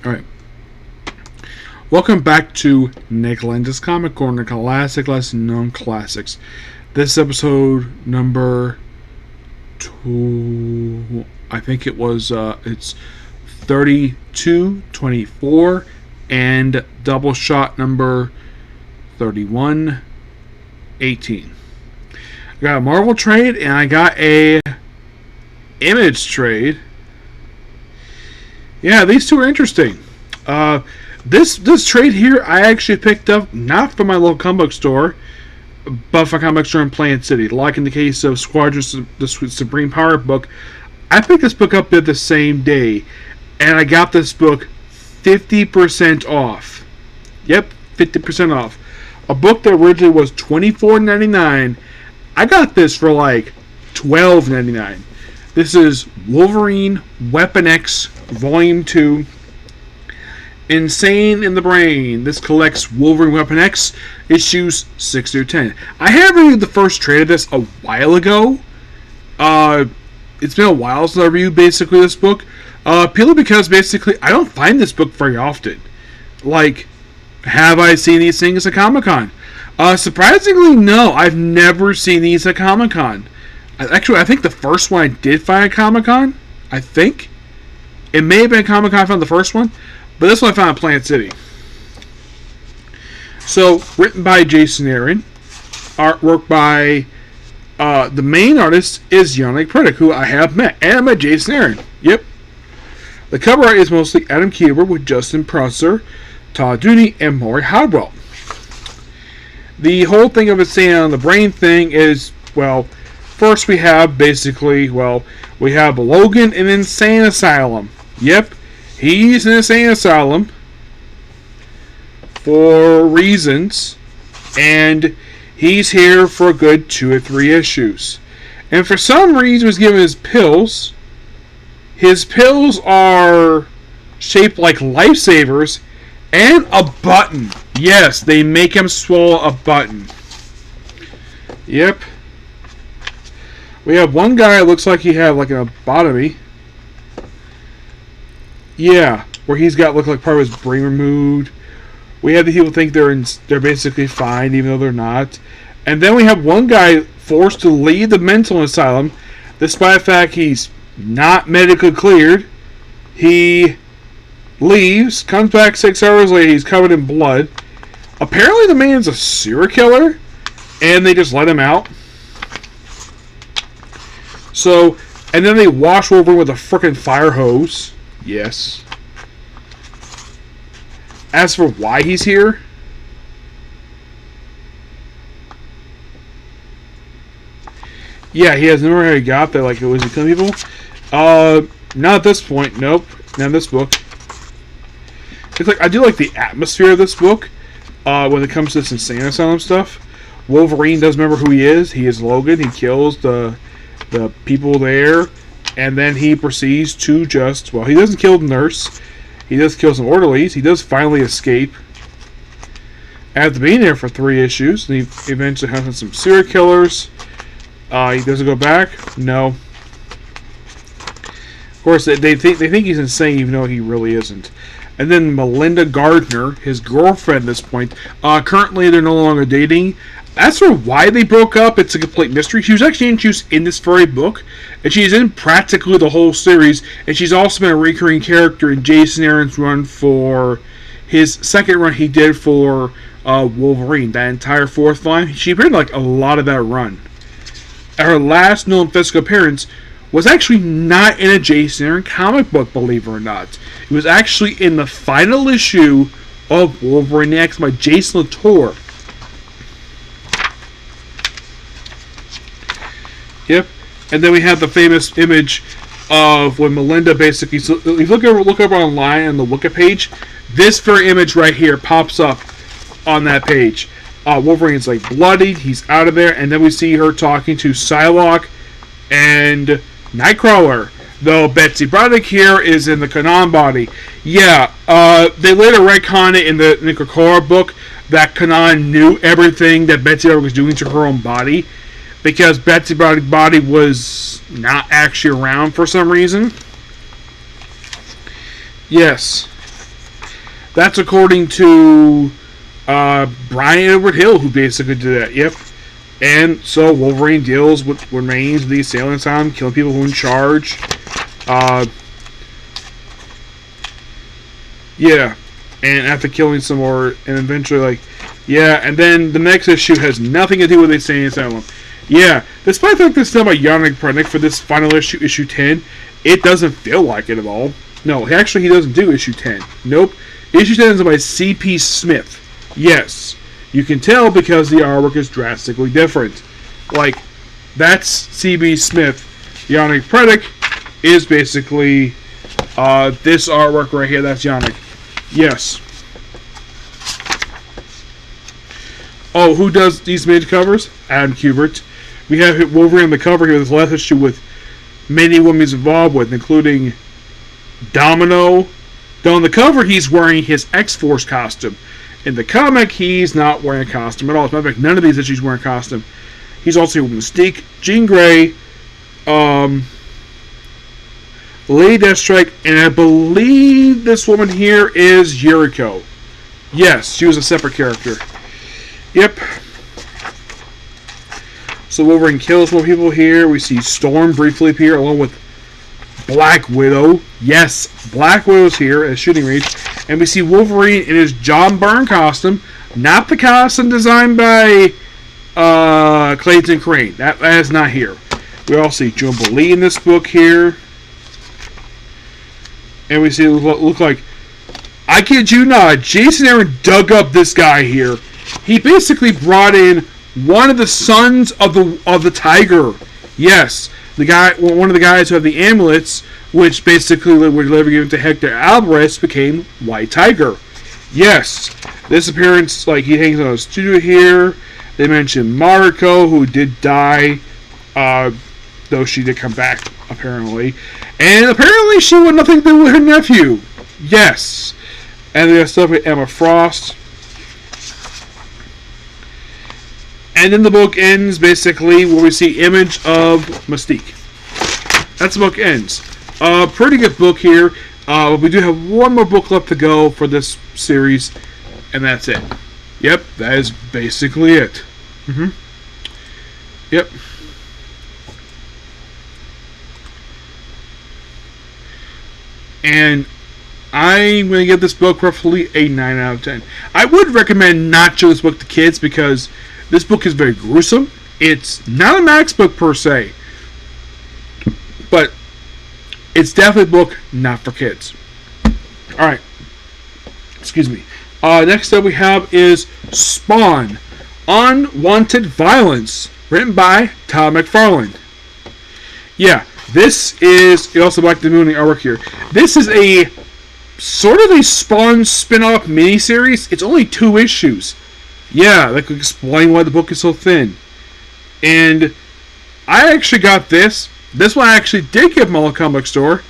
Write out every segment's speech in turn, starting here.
Alright. Welcome back to Nick Lenz's Comic Corner, classic, lesser known classics. This is episode number 2. I think it was, it's 32, 24, and Doubleshot number 31, 18. I got a Marvel trade, and I got a Image trade. Yeah, these two are interesting. This trade here I actually picked up not from my local comic book store, but from a comic book store in Plant City. Like in the case of Squadron, the Supreme Power book, I picked this book up the same day, and I got this book 50% off. Yep, 50% off. A book that originally was $24.99, I got this for like $12.99. This is Wolverine Weapon X Volume 2. Insane in the Brain. This collects Wolverine Weapon X issues 6 through 10. I have reviewed the first trade of this a while ago. It's been a while since I reviewed basically this book. Purely because basically I don't find this book very often. Like, have I seen these things at Comic-Con? Surprisingly, no. I've never seen these at Comic-Con. Actually, I think the first one I did find at Comic-Con. I think. It may have been Comic-Con I found the first one. But this one I found in Plant City. So, written by Jason Aaron. Artwork by the main artist is Yannick Predick, who I have met. And I met Jason Aaron. Yep. The cover art is mostly Adam Kubert with Justin Prosser, Todd Dooney, and Maury Hodwell. The whole thing of it saying on the brain thing is, well, first we have basically, we have Logan in an insane asylum. Yep. He's in an insane asylum for reasons, and he's here for a good 2 or 3 issues. And for some reason, he was given his pills. His pills are shaped like lifesavers and a button. Yes, they make him swallow a button. Yep. We have one guy that looks like he had like an lobotomy. Yeah, where he's got look like part of his brain removed. We have the people think they're basically fine, even though they're not. And then we have one guy forced to leave the mental asylum, despite the fact he's not medically cleared. He leaves, comes back 6 hours later, he's covered in blood. Apparently the man's a serial killer, and they just let him out. So, and then they wash Wolverine with a frickin' fire hose. Yes. As for why he's here, yeah, he has no idea how he got there. Like, was he killing people? Not at this point. Nope. Not in this book. It's like I do like the atmosphere of this book. When it comes to this insane asylum stuff, Wolverine does remember who he is. He is Logan. He kills the people there. And then he proceeds to he doesn't kill the nurse. He does kill some orderlies. He does finally escape. After being there for 3 issues, and he eventually hunts some serial killers. He doesn't go back. No. Of course, they think he's insane, even though he really isn't. And then Melinda Gardner, his girlfriend at this point, currently they're no longer dating. As for why they broke up, it's a complete mystery. She was actually introduced in this very book, and she's in practically the whole series, and she's also been a recurring character in Jason Aaron's run for his second run he did for Wolverine. That entire 4th volume, she appeared in like a lot of that run. Her last known physical appearance was actually not in a Jason Aaron comic book, believe it or not. It was actually in the final issue of Wolverine X by Jason Latour. Yep, and then we have the famous image of when Melinda basically. So if you look over online on the Wiki page, this very image right here pops up on that page. Wolverine's like bloodied, he's out of there, and then we see her talking to Psylocke and Nightcrawler. Though Betsy Braddock here is in the Kanan body. Yeah, they later retcon it in the Nightcrawler book that Kanan knew everything that Betsy Braddock was doing to her own body. Because Betsy Braddock's body was not actually around for some reason. Yes. That's according to Brian Edward Hill, who basically did that. Yep. And so Wolverine deals with remains of the assailants on him, killing people who are in charge. Yeah. And after killing some more, and eventually, and then the next issue has nothing to do with the Insane Asylum. Yeah, despite the fact this is done by Yannick Prenick for this final issue, issue 10, it doesn't feel like it at all. No, actually, he doesn't do issue 10. Nope. Issue 10 is done by C.P. Smith. Yes. You can tell because the artwork is drastically different. That's C.B. Smith. Yannick Prenick is basically this artwork right here. That's Yannick. Yes. Oh, who does these major covers? Adam Kubert. We have Wolverine on the cover here with this last issue with many women he's involved with, including Domino. Though on the cover, he's wearing his X-Force costume. In the comic, he's not wearing a costume at all. As a matter of fact, none of these issues wearing a costume. He's also with Mystique, Jean Grey, Lady Deathstrike, and I believe this woman here is Yuriko. Yes, she was a separate character. Yep. So Wolverine kills more people here. We see Storm briefly appear along with Black Widow. Yes, Black Widow's here at shooting range. And we see Wolverine in his John Byrne costume. Not the costume designed by Clayton Crane. That is not here. We also see Jubilee in this book here. And we see look like, I kid you not, Jason Aaron dug up this guy here. He basically brought in one of the sons of the Tiger. Yes, one of the guys who have the amulets, which basically were later given to Hector Alvarez, became White Tiger. Yes, this appearance, he hangs on a studio here. They mentioned Mariko, who did die, though she did come back apparently, and apparently she had nothing to do with her nephew. Yes, and there's stuff with Emma Frost. And then the book ends, basically, where we see image of Mystique. That's the book ends. Pretty good book here. We do have one more book left to go for this series, and that's it. Yep, that is basically it. Yep. And I'm going to give this book roughly a 9 out of 10. I would recommend not show this book to kids because this book is very gruesome. It's not a Max book per se, but it's definitely a book not for kids. Alright. Excuse me. Next up we have is Spawn, Unwanted Violence, written by Todd McFarlane. Yeah, this is, you also like the Mooney artwork here. This is a sort of a Spawn spin-off miniseries. It's only 2 issues. Yeah, that could explain why the book is so thin. And I actually got this. This one I actually did get from a comic store.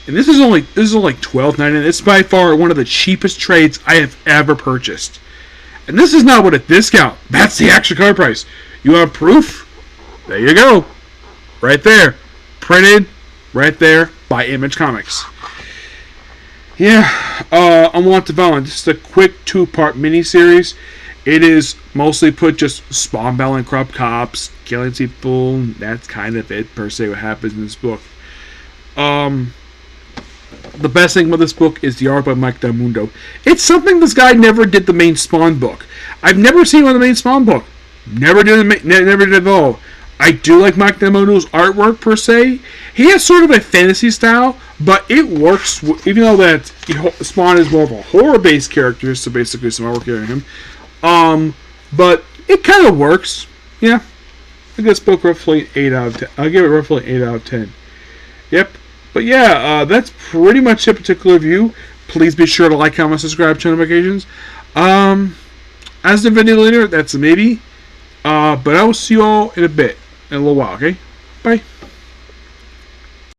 And this is only $12.99. It's by far one of the cheapest trades I have ever purchased. And this is not with a discount. That's the actual cover price. You want proof? There you go. Right there. Printed right there by Image Comics. Yeah, Unwanted Violence. This is a quick 2-part miniseries. It is mostly put just Spawn battling corrupt cops, killing people. That's kind of it, per se, what happens in this book. The best thing about this book is the art by Mike Diamundo. It's something this guy never did the main Spawn book. I've never seen one of the main Spawn book. Never did it at all. I do like Mike Diamundo's artwork, per se. He has sort of a fantasy style, but it works, even though that Spawn is more of a horror-based character, so basically some artwork here in him. But it kind of works. Yeah. I give this book roughly 8 out of 10. I'll give it roughly 8 out of 10. Yep. But yeah, that's pretty much a particular review. Please be sure to like, comment, subscribe, turn notifications. As the video later, that's a maybe. But I will see you all in a little while, okay? Bye.